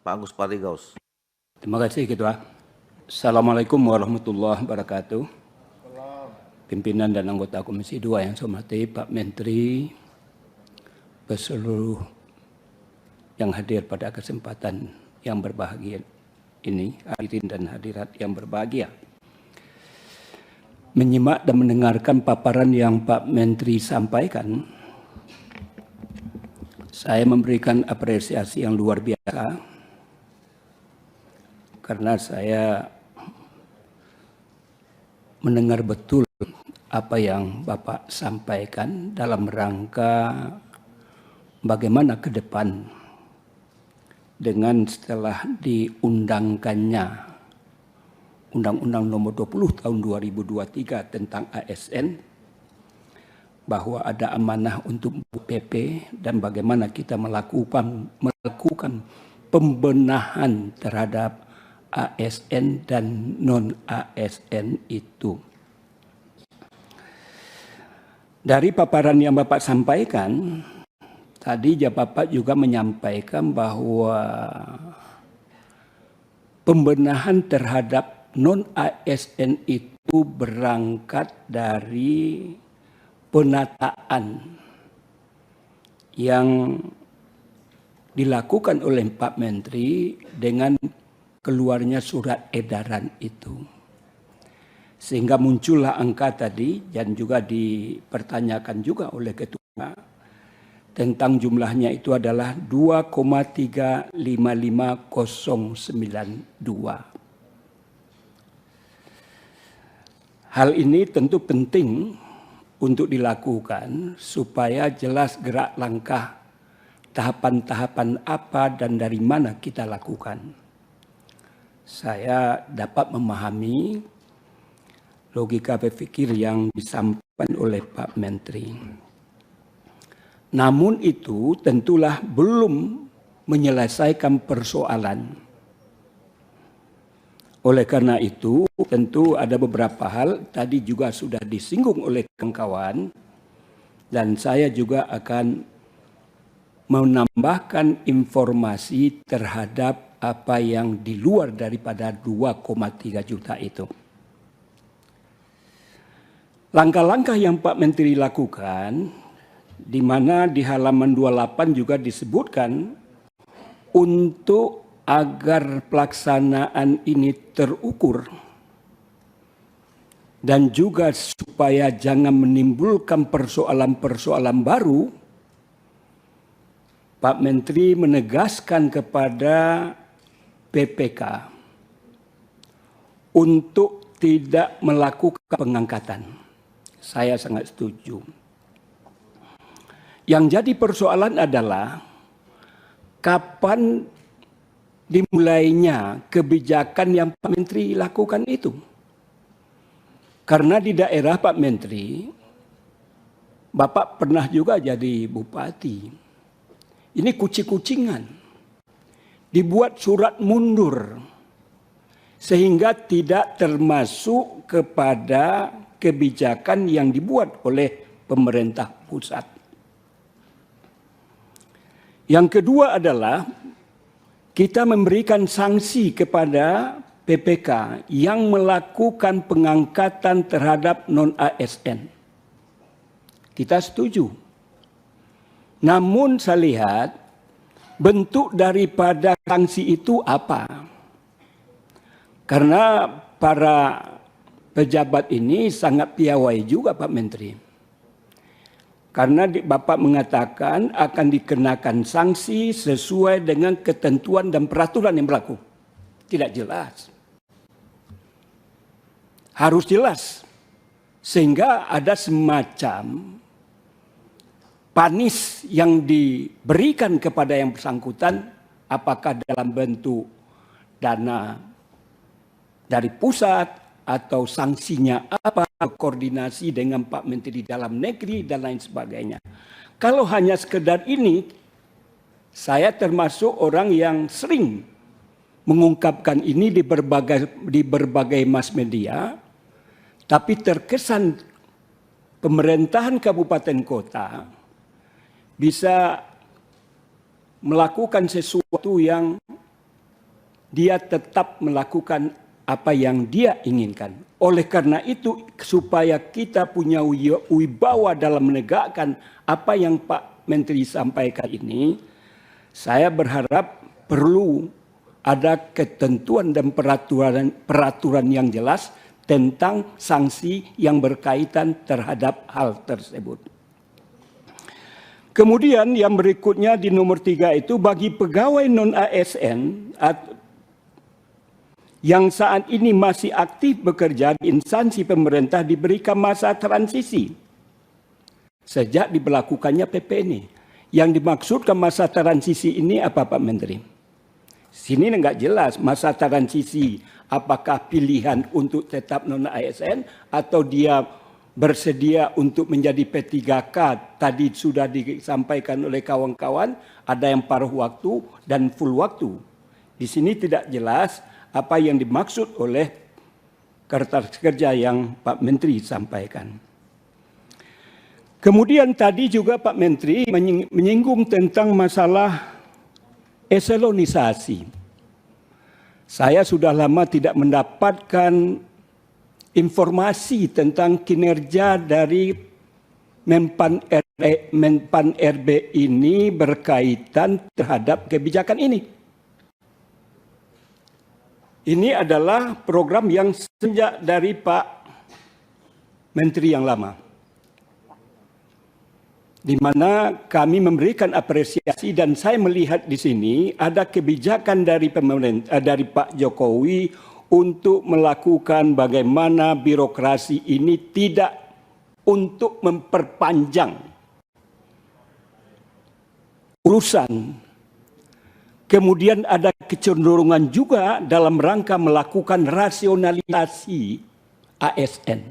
Pak Agus Parigaus. Terima kasih Ketua. Assalamualaikum warahmatullahi wabarakatuh. Pimpinan dan anggota Komisi 2 yang saya hormati, Pak Menteri, seluruh yang hadir pada kesempatan yang berbahagia ini, hadirin dan hadirat yang berbahagia. Menyimak dan mendengarkan paparan yang Pak Menteri sampaikan, saya memberikan apresiasi yang luar biasa karena saya mendengar betul apa yang Bapak sampaikan dalam rangka bagaimana ke depan dengan setelah diundangkannya Undang-Undang Nomor 20 Tahun 2023 tentang ASN, bahwa ada amanah untuk PP dan bagaimana kita melakukan pembenahan terhadap ASN dan non-ASN itu. Dari paparan yang Bapak sampaikan, tadi Bapak juga menyampaikan bahwa pembenahan terhadap non-ASN itu berangkat dari penataan yang dilakukan oleh Pak Menteri dengan keluarnya surat edaran itu. Sehingga muncullah angka tadi dan juga dipertanyakan juga oleh Ketua tentang jumlahnya itu adalah 2,355092. Hal ini tentu penting untuk dilakukan supaya jelas gerak langkah tahapan-tahapan apa dan dari mana kita lakukan. Saya dapat memahami logika berpikir yang disampaikan oleh Pak Menteri. Namun itu tentulah belum menyelesaikan persoalan. Oleh karena itu, tentu ada beberapa hal tadi juga sudah disinggung oleh kawan-kawan dan saya juga akan menambahkan informasi terhadap apa yang di luar daripada 2,3 juta itu. Langkah-langkah yang Pak Menteri lakukan, di mana di halaman 28 juga disebutkan untuk agar pelaksanaan ini terukur dan juga supaya jangan menimbulkan persoalan-persoalan baru, Pak Menteri menegaskan kepada PPK untuk tidak melakukan pengangkatan. Saya sangat setuju. Yang jadi persoalan adalah kapan dimulainya kebijakan yang Pak Menteri lakukan itu. Karena di daerah Pak Menteri, Bapak pernah juga jadi bupati. Ini kucing-kucingan. Dibuat surat mundur. Sehingga tidak termasuk kepada kebijakan yang dibuat oleh pemerintah pusat. Yang kedua adalah kita memberikan sanksi kepada PPK yang melakukan pengangkatan terhadap non-ASN. Kita setuju. Namun saya lihat bentuk daripada sanksi itu apa? Karena para pejabat ini sangat piawai juga Pak Menteri. Karena Bapak mengatakan akan dikenakan sanksi sesuai dengan ketentuan dan peraturan yang berlaku. Tidak jelas. Harus jelas. Sehingga ada semacam panis yang diberikan kepada yang bersangkutan, apakah dalam bentuk dana dari pusat, atau sanksinya apa, koordinasi dengan Pak Menteri Dalam Negeri dan lain sebagainya. Kalau hanya sekedar ini, saya termasuk orang yang sering mengungkapkan ini di berbagai mass media, tapi terkesan pemerintahan kabupaten kota bisa melakukan sesuatu yang dia tetap melakukan apa yang dia inginkan. Oleh karena itu, supaya kita punya wibawa dalam menegakkan apa yang Pak Menteri sampaikan ini, saya berharap perlu ada ketentuan dan peraturan yang jelas tentang sanksi yang berkaitan terhadap hal tersebut. Kemudian yang berikutnya di nomor 3 itu, bagi pegawai non-ASN yang saat ini masih aktif bekerja di instansi pemerintah diberikan masa transisi sejak diberlakukannya PP ini. Yang dimaksudkan masa transisi ini apa, Pak Menteri? Sini enggak jelas masa transisi apakah pilihan untuk tetap non-ASN atau dia bersedia untuk menjadi P3K. Tadi sudah disampaikan oleh kawan-kawan, ada yang paruh waktu dan full waktu. Di sini tidak jelas apa yang dimaksud oleh kertas kerja yang Pak Menteri sampaikan. Kemudian tadi juga Pak Menteri menyinggung tentang masalah eselonisasi. Saya sudah lama tidak mendapatkan informasi tentang kinerja dari Menpan RB ini berkaitan terhadap kebijakan ini. Ini adalah program yang sejak dari Pak Menteri yang lama, di mana kami memberikan apresiasi dan saya melihat di sini ada kebijakan dari pemerintah, dari Pak Jokowi untuk melakukan bagaimana birokrasi ini tidak untuk memperpanjang urusan. Kemudian ada kecenderungan juga dalam rangka melakukan rasionalisasi ASN.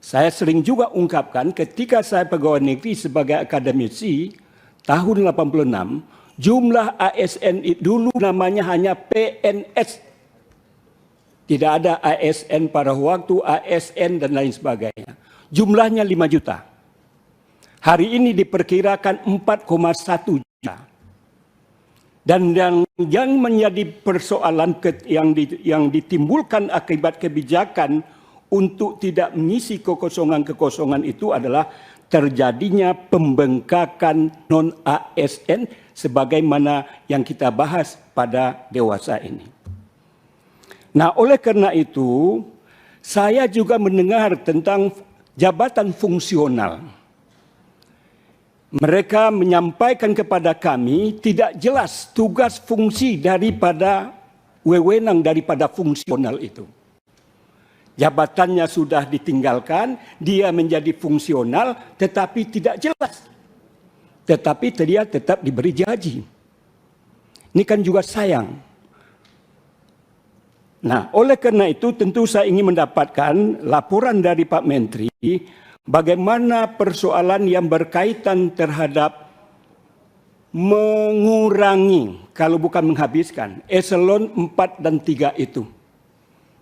Saya sering juga ungkapkan ketika saya pegawai negeri sebagai akademisi tahun 86, jumlah ASN dulu namanya hanya PNS. Tidak ada ASN pada waktu, ASN dan lain sebagainya. Jumlahnya 5 juta. Hari ini diperkirakan 4,1 juta. Dan yang menjadi persoalan yang ditimbulkan akibat kebijakan untuk tidak mengisi kekosongan-kekosongan itu adalah terjadinya pembengkakan non-ASN sebagaimana yang kita bahas pada dewasa ini. Nah, oleh karena itu, saya juga mendengar tentang jabatan fungsional. Mereka menyampaikan kepada kami tidak jelas tugas fungsi daripada wewenang daripada fungsional itu. Jabatannya sudah ditinggalkan, dia menjadi fungsional tetapi tidak jelas. Tetapi dia tetap diberi gaji. Ini kan juga sayang. Nah, oleh karena itu tentu saya ingin mendapatkan laporan dari Pak Menteri bagaimana persoalan yang berkaitan terhadap mengurangi, kalau bukan menghabiskan, eselon 4 dan 3 itu.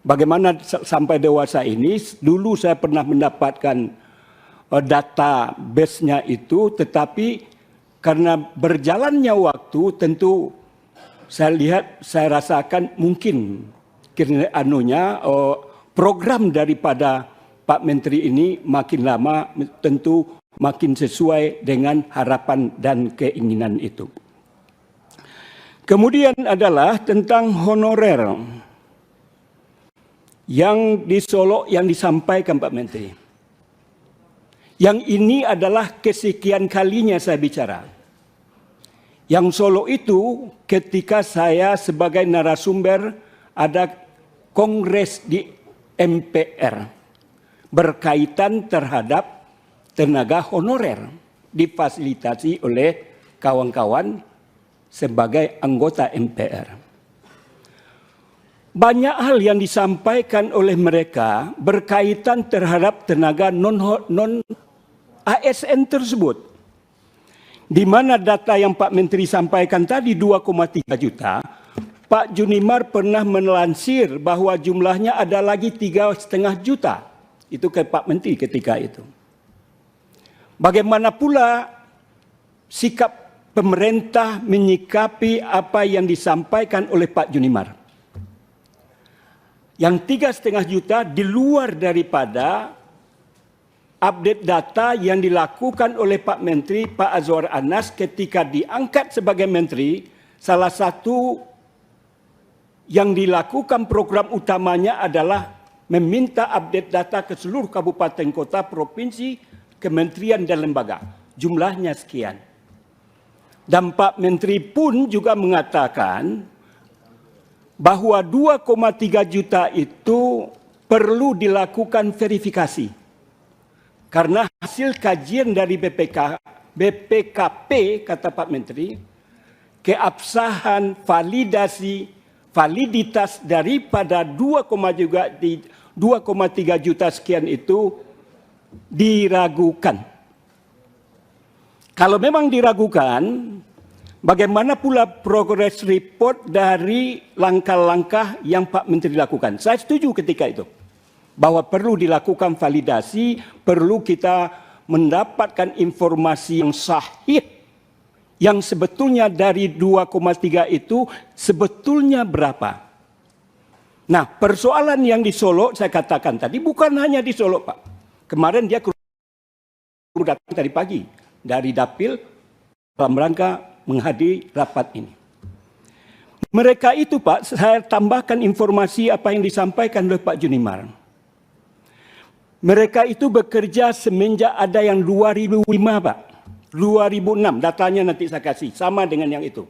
Bagaimana sampai dewasa ini, dulu saya pernah mendapatkan data base-nya itu, tetapi karena berjalannya waktu tentu saya lihat, saya rasakan mungkin program daripada Pak Menteri ini makin lama tentu makin sesuai dengan harapan dan keinginan itu. Kemudian adalah tentang honorer yang di Solo yang disampaikan Pak Menteri. Yang ini adalah kesekian kalinya saya bicara. Yang Solo itu ketika saya sebagai narasumber ada kongres di MPR berkaitan terhadap tenaga honorer difasilitasi oleh kawan-kawan sebagai anggota MPR. Banyak hal yang disampaikan oleh mereka berkaitan terhadap tenaga non-ASN tersebut. Di mana data yang Pak Menteri sampaikan tadi 2,3 juta, Pak Junimar pernah melansir bahwa jumlahnya ada lagi 3,5 juta. Itu ke Pak Menteri ketika itu. Bagaimana pula sikap pemerintah menyikapi apa yang disampaikan oleh Pak Junimar. Yang 3,5 juta di luar daripada update data yang dilakukan oleh Pak Menteri, Pak Azwar Anas ketika diangkat sebagai Menteri. Salah satu yang dilakukan program utamanya adalah meminta update data ke seluruh kabupaten kota, provinsi, kementerian dan lembaga. Jumlahnya sekian. Dan Pak Menteri pun juga mengatakan bahwa 2,3 juta itu perlu dilakukan verifikasi. Karena hasil kajian dari BPKP, kata Pak Menteri, keabsahan validitas daripada 2,3 juta sekian itu diragukan. Kalau memang diragukan, bagaimana pula progress report dari langkah-langkah yang Pak Menteri lakukan? Saya setuju ketika itu bahwa perlu dilakukan validasi, perlu kita mendapatkan informasi yang sahih, yang sebetulnya dari 2,3 itu sebetulnya berapa. Nah, persoalan yang di Solo saya katakan tadi bukan hanya di Solo, Pak. Kemarin dia datang tadi pagi dari Dapil dalam rangka menghadiri rapat ini. Mereka itu, Pak, saya tambahkan informasi apa yang disampaikan oleh Pak Junimar. Mereka itu bekerja semenjak ada yang 2005, Pak. 2006, datanya nanti saya kasih, sama dengan yang itu.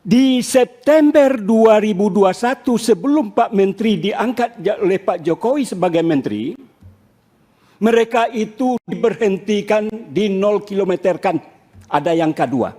Di September 2021, sebelum Pak Menteri diangkat oleh Pak Jokowi sebagai Menteri, mereka itu diberhentikan, di 0 kilometer kan, ada yang kedua.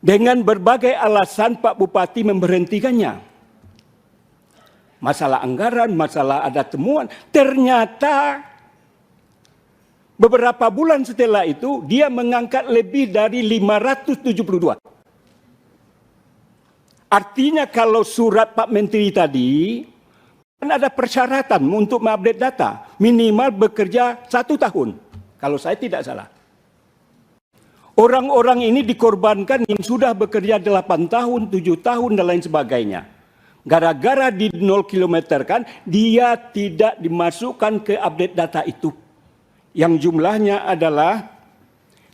Dengan berbagai alasan Pak Bupati memberhentikannya. Masalah anggaran, masalah ada temuan. Ternyata beberapa bulan setelah itu dia mengangkat lebih dari 572. Artinya kalau surat Pak Menteri tadi, kan ada persyaratan untuk mengupdate data. Minimal bekerja 1 tahun. Kalau saya tidak salah. Orang-orang ini dikorbankan yang sudah bekerja 8 tahun, 7 tahun dan lain sebagainya. Gara-gara di 0 kilometer kan, dia tidak dimasukkan ke update data itu. Yang jumlahnya adalah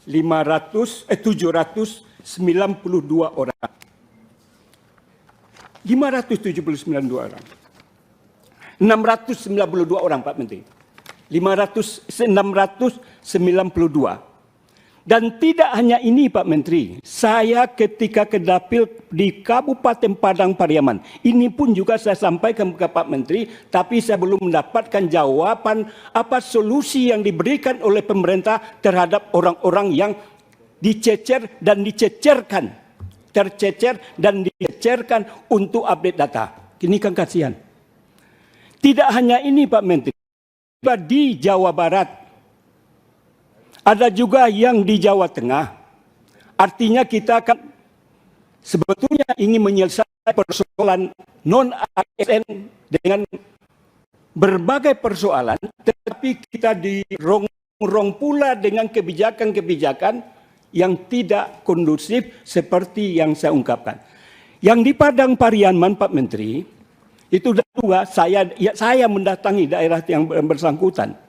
792 orang. 579 orang. 692 orang, Pak Menteri. 692. Dan tidak hanya ini, Pak Menteri. Saya ketika ke Dapil di Kabupaten Padang Pariaman, ini pun juga saya sampaikan ke Pak Menteri, tapi saya belum mendapatkan jawaban apa solusi yang diberikan oleh pemerintah terhadap orang-orang yang dicecer dan dicecerkan. Tercecer dan dicecerkan untuk update data. Ini kan kasihan. Tidak hanya ini, Pak Menteri. Di Jawa Barat, ada juga yang di Jawa Tengah. Artinya kita akan sebetulnya ingin menyelesaikan persoalan non-ASN dengan berbagai persoalan, tetapi kita dirongrong pula dengan kebijakan-kebijakan yang tidak kondusif seperti yang saya ungkapkan. Yang di Padang Pariaman, Pak Menteri, itu juga saya mendatangi daerah yang bersangkutan.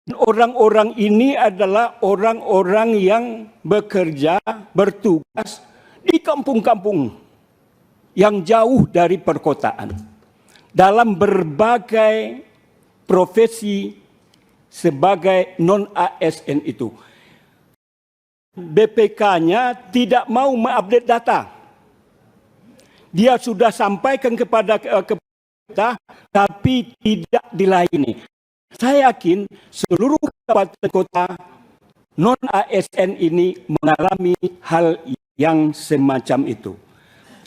Orang-orang ini adalah orang-orang yang bekerja, bertugas di kampung-kampung yang jauh dari perkotaan. Dalam berbagai profesi sebagai non-ASN itu. BPK-nya tidak mau mengupdate data. Dia sudah sampaikan kepada kita, tapi tidak dilayani. Saya yakin seluruh kabupaten kota non-ASN ini mengalami hal yang semacam itu.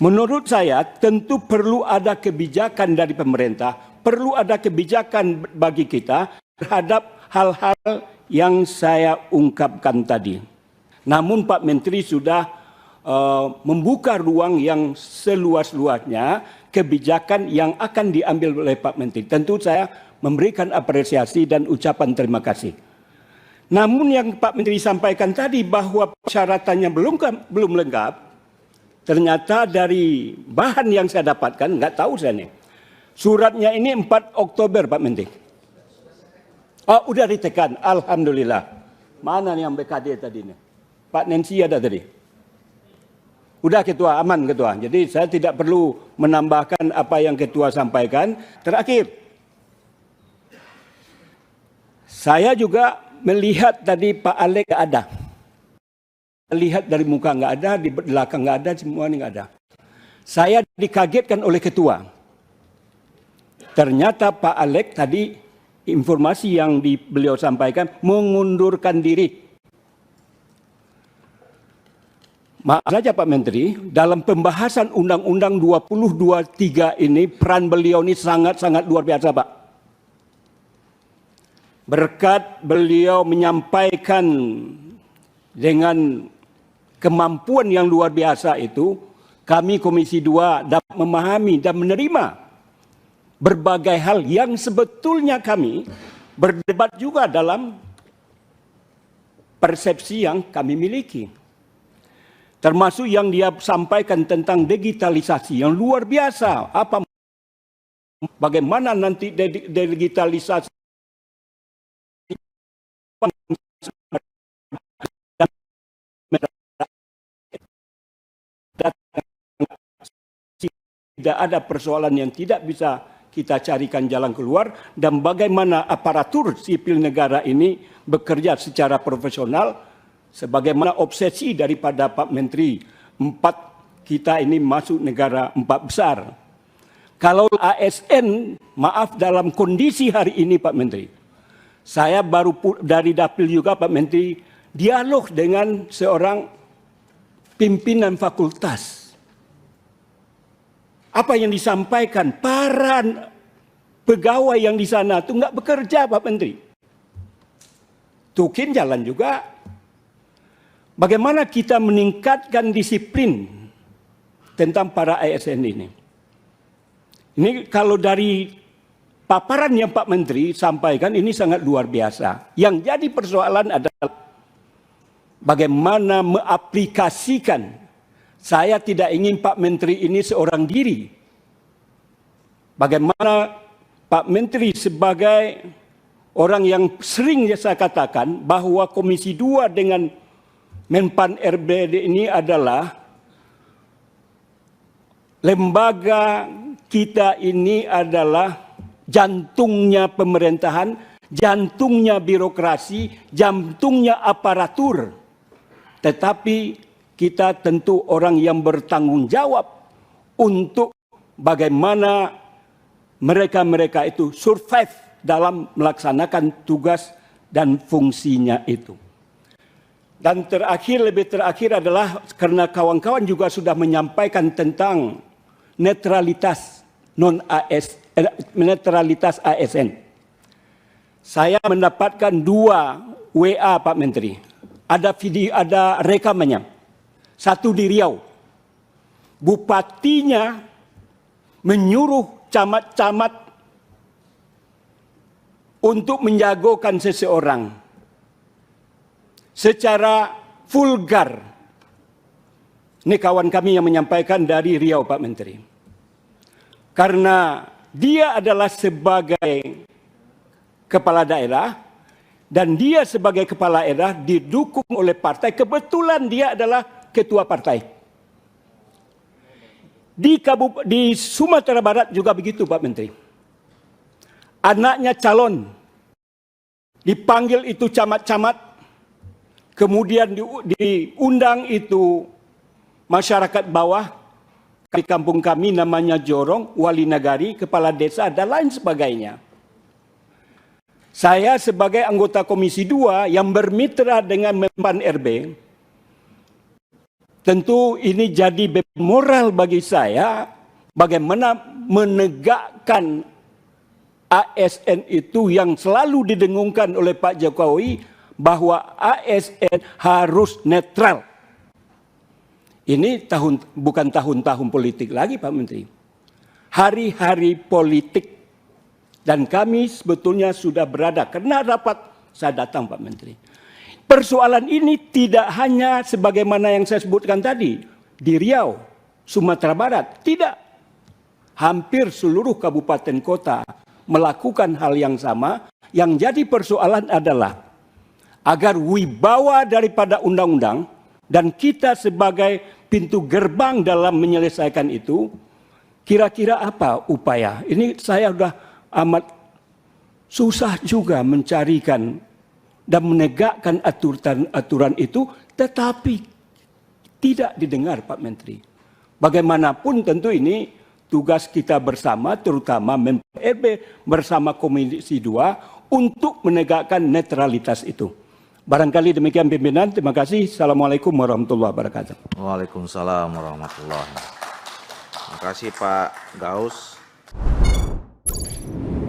Menurut saya tentu perlu ada kebijakan dari pemerintah, perlu ada kebijakan bagi kita terhadap hal-hal yang saya ungkapkan tadi. Namun Pak Menteri sudah membuka ruang yang seluas-luasnya kebijakan yang akan diambil oleh Pak Menteri. Tentu saya memberikan apresiasi dan ucapan terima kasih. Namun yang Pak Menteri sampaikan tadi bahwa persyaratannya belum lengkap, ternyata dari bahan yang saya dapatkan, nggak tahu saya nih, suratnya ini 4 Oktober Pak Menteri. Oh, udah ditekan, alhamdulillah. Mana nih yang BKD tadi nih? Pak Nancy ada tadi? Udah Ketua, aman Ketua. Jadi saya tidak perlu menambahkan apa yang Ketua sampaikan. Terakhir, saya juga melihat tadi Pak Alek nggak ada. Lihat dari muka nggak ada, di belakang nggak ada, semua ini nggak ada. Saya dikagetkan oleh Ketua. Ternyata Pak Alek tadi informasi yang beliau sampaikan mengundurkan diri. Maaf saja Pak Menteri, dalam pembahasan Undang-Undang 2023 ini peran beliau ini sangat-sangat luar biasa Pak. Berkat beliau menyampaikan dengan kemampuan yang luar biasa itu, kami Komisi 2 dapat memahami dan menerima berbagai hal yang sebetulnya kami berdebat juga dalam persepsi yang kami miliki. Termasuk yang dia sampaikan tentang digitalisasi yang luar biasa. Bagaimana nanti digitalisasi tidak ada persoalan yang tidak bisa kita carikan jalan keluar, dan bagaimana aparatur sipil negara ini bekerja secara profesional sebagaimana obsesi daripada Pak Menteri, kita ini masuk negara 4 besar. Kalau ASN, maaf dalam kondisi hari ini Pak Menteri, saya baru dari Dapil juga Pak Menteri, dialog dengan seorang pimpinan fakultas. Apa yang disampaikan, para pegawai yang di sana itu nggak bekerja Pak Menteri. Tukin jalan juga. Bagaimana kita meningkatkan disiplin tentang para ASN ini. Ini kalau dari paparan yang Pak Menteri sampaikan ini sangat luar biasa. Yang jadi persoalan adalah bagaimana mengaplikasikan. Saya tidak ingin Pak Menteri ini seorang diri. Bagaimana Pak Menteri sebagai orang yang sering saya katakan bahwa Komisi 2 dengan Menpan RB ini adalah lembaga kita ini adalah jantungnya pemerintahan, jantungnya birokrasi, jantungnya aparatur. Tetapi kita tentu orang yang bertanggung jawab untuk bagaimana mereka-mereka itu survive dalam melaksanakan tugas dan fungsinya itu. Dan lebih terakhir adalah karena kawan-kawan juga sudah menyampaikan tentang netralitas netralitas ASN. Saya mendapatkan 2 WA Pak Menteri. Ada video, ada rekamannya. Satu di Riau. Bupatinya menyuruh camat-camat untuk menjagokan seseorang secara vulgar. Ini kawan kami yang menyampaikan dari Riau Pak Menteri. Karena dia adalah sebagai kepala daerah dan dia sebagai kepala daerah didukung oleh partai. Kebetulan dia adalah ketua partai. Di Sumatera Barat juga begitu Pak Menteri. Anaknya calon dipanggil itu camat-camat, kemudian diundang itu masyarakat bawah. Di kampung kami namanya Jorong, wali nagari, kepala desa, dan lain sebagainya. Saya sebagai anggota Komisi 2 yang bermitra dengan Menpan RB, tentu ini jadi beban moral bagi saya bagaimana menegakkan ASN itu yang selalu didengungkan oleh Pak Jokowi bahwa ASN harus netral. Ini bukan tahun-tahun politik lagi Pak Menteri. Hari-hari politik. Dan kami sebetulnya sudah berada. Karena rapat saya datang Pak Menteri. persoalan ini tidak hanya sebagaimana yang saya sebutkan tadi, di Riau, Sumatera Barat, tidak. Hampir seluruh kabupaten kota melakukan hal yang sama. Yang jadi persoalan adalah agar wibawa daripada undang-undang dan kita sebagai pintu gerbang dalam menyelesaikan itu, kira-kira apa upaya? Ini saya sudah amat susah juga mencarikan dan menegakkan aturan itu, tetapi tidak didengar Pak Menteri. Bagaimanapun tentu ini tugas kita bersama, terutama Menpan RB bersama Komisi 2 untuk menegakkan netralitas itu. Barangkali demikian pimpinan, terima kasih. Assalamualaikum warahmatullahi wabarakatuh. Waalaikumsalam warahmatullahi wabarakatuh. Terima kasih Pak Gaus.